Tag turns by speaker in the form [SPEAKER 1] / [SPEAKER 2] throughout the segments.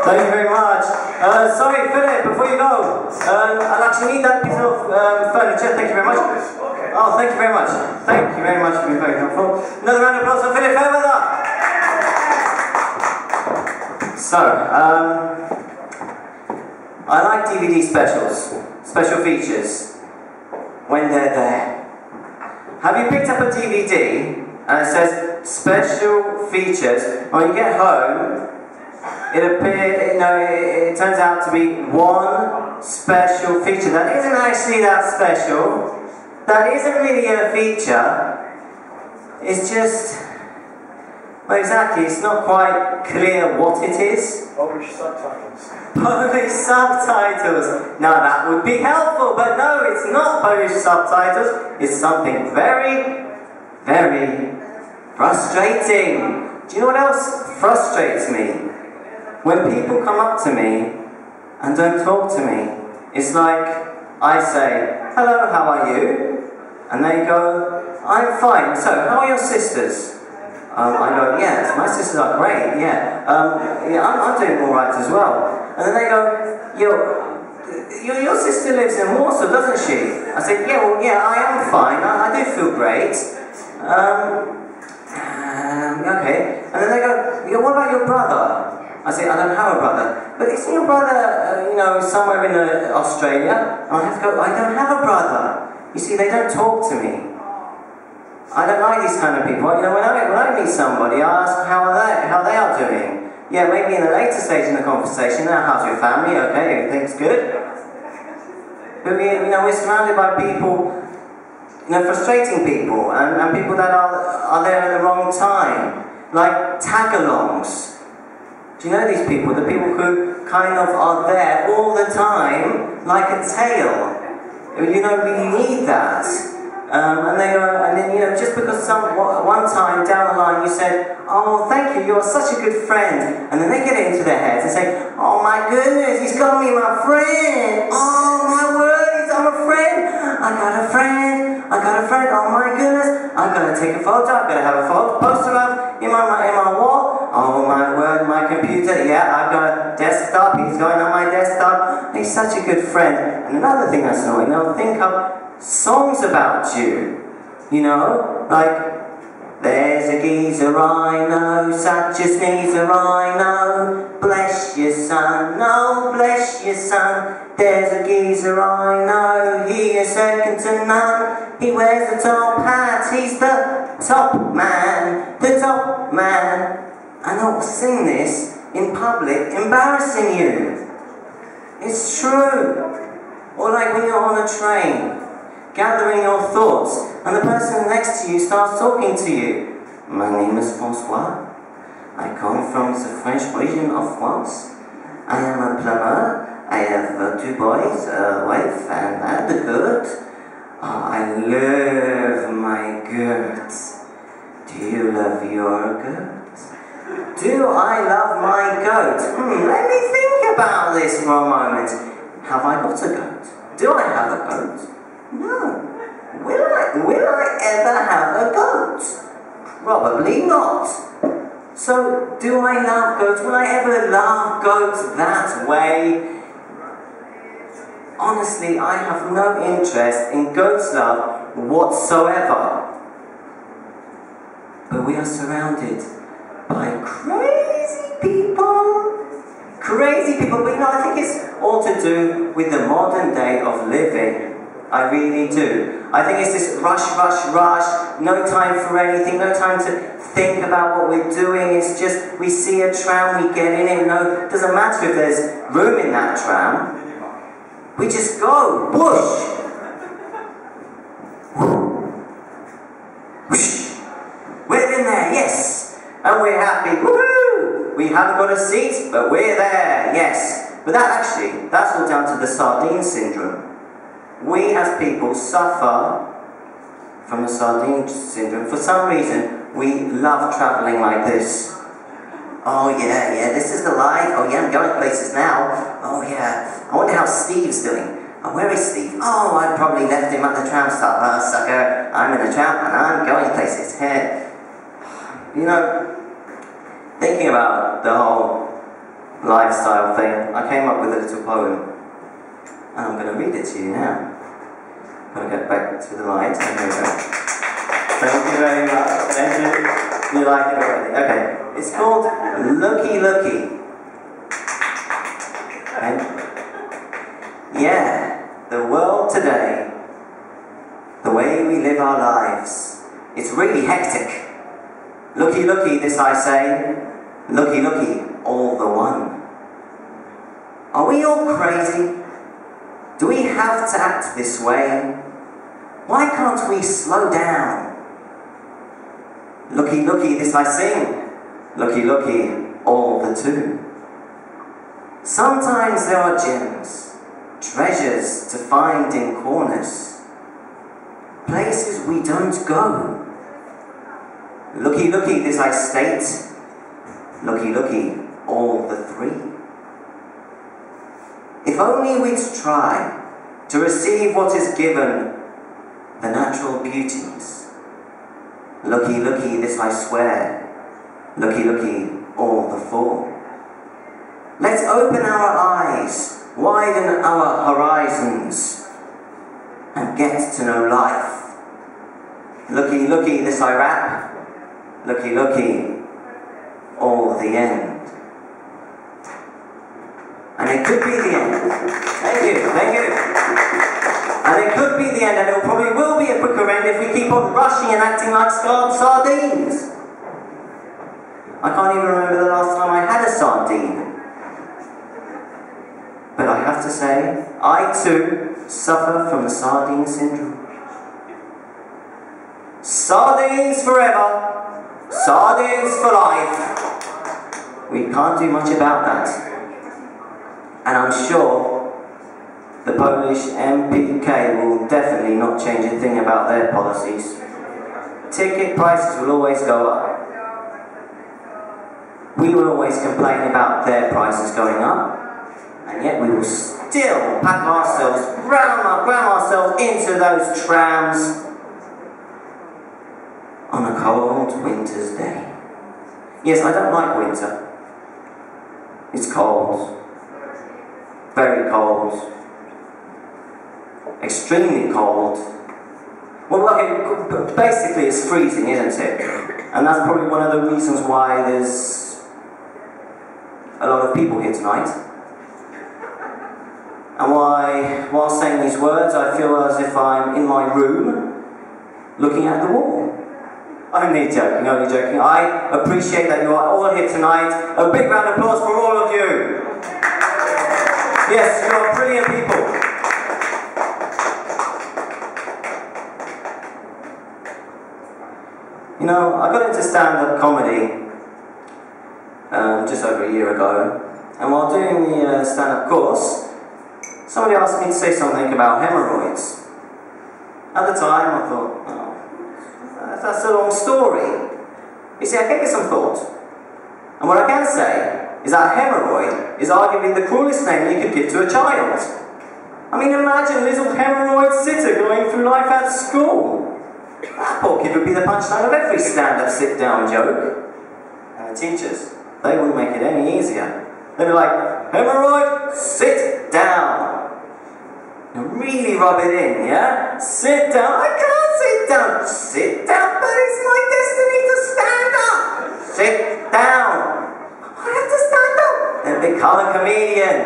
[SPEAKER 1] Thank you very much. Sorry, Philip, before you go, I'll actually need that piece of furniture. Thank you very much. Oh, thank you very much. Thank you very much. You've been very helpful. Another round of applause for Philip Tawerna. So, I like DVD specials, special features, when they're there. Have you picked up a DVD and it says special features? When you get home, it turns out to be one special feature that isn't actually that special, that isn't really a feature, it's just, well, exactly, it's not quite clear what it is.
[SPEAKER 2] Polish subtitles.
[SPEAKER 1] Polish subtitles. Now that would be helpful, but no, it's not Polish subtitles. It's something very, very frustrating. Do you know what else frustrates me? When people come up to me and don't talk to me. It's like I say, hello, how are you? And they go, I'm fine. So, how are your sisters? I go, yes, my sisters are great, yeah. I'm doing all right as well. And then they go, your sister lives in Warsaw, doesn't she? I say, yeah, well, yeah, I am fine. I do feel great. Okay. And then they go, what about your brother? I say, I don't have a brother. But isn't your brother, somewhere in Australia? And I have to go, I don't have a brother. You see, they don't talk to me. I don't like these kind of people. When I meet somebody, I ask how they are doing. Yeah, maybe in a later stage in the conversation, how's your family? Okay, everything's good. But we're surrounded by people, frustrating people, and people that are there at the wrong time, like tag-alongs. Do you know these people? The people who kind of are there all the time, like a tail. You don't really need that. And then just because one time down the line you said, oh, thank you, you're such a good friend. And then they get it into their heads and say, oh my goodness, he's got me my friend. Oh my word, I'm a friend. I got a friend. Oh my goodness. I'm going to take a photo. I'm going to have a poster up in my wall. Oh my word, my computer. Yeah, I've got a desktop. He's going on my desktop. He's such a good friend. And another thing that's annoying, they'll think up songs about you. Like, there's a geezer I know, such a sneezer I know. Bless your son, oh bless your son. There's a geezer I know, he is second to none. He wears the top hat, he's the top man, the top man. And I'll sing this in public, embarrassing you. It's true. Or like when you're on a train, gathering your thoughts, and the person next to you starts talking to you. My name is François. I come from the French region of France. I am a plumber. I have 2 boys, a wife, and a goat. I love my goat. Do you love your goat? Do I love my goat? Let me think about this for a moment. Have I got a goat? Do I have a goat? No. Will I ever have a goat? Probably not. So, do I love goats? Will I ever love goats that way? Honestly, I have no interest in goats' love whatsoever. But we are surrounded by crazy people. Crazy people, but I think it's all to do with the modern day of living. I really do. I think it's this rush, no time for anything, no time to think about what we're doing. It's just, we see a tram, we get in it, it doesn't matter if there's room in that tram. We just go, whoosh! Whoosh! We're in there, yes! And we're happy, woohoo! We haven't got a seat, but we're there, yes. But that's all down to the sardine syndrome. We as people suffer from the sardine syndrome. For some reason, we love travelling like this. Oh yeah, this is the life. Oh yeah, I'm going places now. Oh yeah, I wonder how Steve's doing. Oh, where is Steve? Oh, I probably left him at the tram stop. Ah, sucker, I'm in a tram and I'm going places. Thinking about the whole lifestyle thing, I came up with a little poem. And I'm going to read it to you now. I'm going to get back to the light. Here we go. Thank you very much. Thank you. You like it already? Okay. It's called Looky Looky. Okay. Yeah, the world today, the way we live our lives, it's really hectic. Looky looky, this I say. Looky looky, all the one. Are we all crazy? Do we have to act this way? Why can't we slow down? Looky looky, this I sing. Looky looky, all the two. Sometimes there are gems, treasures to find in corners, places we don't go. Looky looky, this I state. Looky looky, all the three. If only we'd try to receive what is given, the natural beauties. Looky looky, this I swear. Looky looky, all the four. Let's open our eyes, widen our horizons, and get to know life. Looky looky, this I rap. Looky looky, all the end. And it could be the end. Thank you, thank you. And it could be the end, and it probably will be a quicker end if we keep on rushing and acting like sardines. I can't even remember the last time I had a sardine. But I have to say, I too suffer from the sardine syndrome. Sardines forever. Sardines for life. We can't do much about that. And I'm sure the Polish MPK will definitely not change a thing about their policies. Ticket prices will always go up. We will always complain about their prices going up. And yet we will still pack ourselves, ram ourselves into those trams on a cold winter's day. Yes, I don't like winter. It's cold. Very cold. Extremely cold. Well, okay, basically it's freezing, isn't it? And that's probably one of the reasons why there's a lot of people here tonight. And why, while saying these words, I feel as if I'm in my room, looking at the wall. Only joking, only joking. I appreciate that you are all here tonight. A big round of applause for all of you. Yes, you are brilliant people. You know, I got into stand-up comedy just over a year ago, and while doing the stand-up course, somebody asked me to say something about hemorrhoids. At the time, I thought, oh, that's a long story. You see, I gave it some thought. And what I can say is that hemorrhoid is arguably the cruelest name you could give to a child. I mean, imagine little hemorrhoid sitter going through life at school. That poor kid would be the punchline of every stand-up sit-down joke. And the teachers, they wouldn't make it any easier. They'd be like, hemorrhoid, sit down. And really rub it in, yeah? Sit down. I can't sit down. Sit down, but it's my destiny to stand up. Sit down. I have to stand up and become a comedian.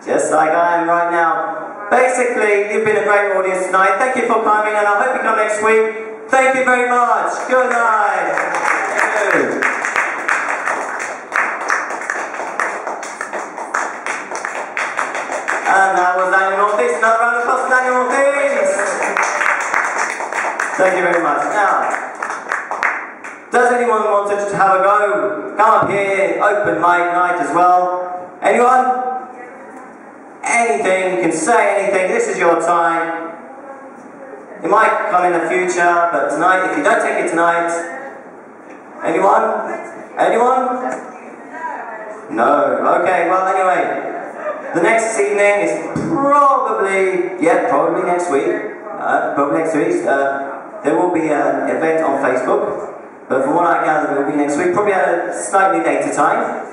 [SPEAKER 1] Just like I am right now. Basically, you've been a great audience tonight. Thank you for coming, and I hope you come next week. Thank you very much. Good night. Thank you. And that was Daniel Northeast. Another round of applause for Daniel Northeast. Thank you very much. Now, does anyone want to just have a go? Come up here, open mic night as well. Anyone? Anything, you can say anything, this is your time. It might come in the future, but tonight, if you don't take it tonight. Anyone? Anyone? No. Okay, well anyway. The next evening is probably next week. There will be an event on Facebook, but from what I gather, it will be next week, probably at a slightly later time.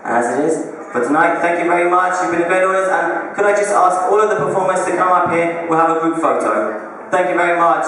[SPEAKER 1] as it is. For tonight, thank you very much. You've been a great audience. And could I just ask all of the performers to come up here? We'll have a group photo. Thank you very much.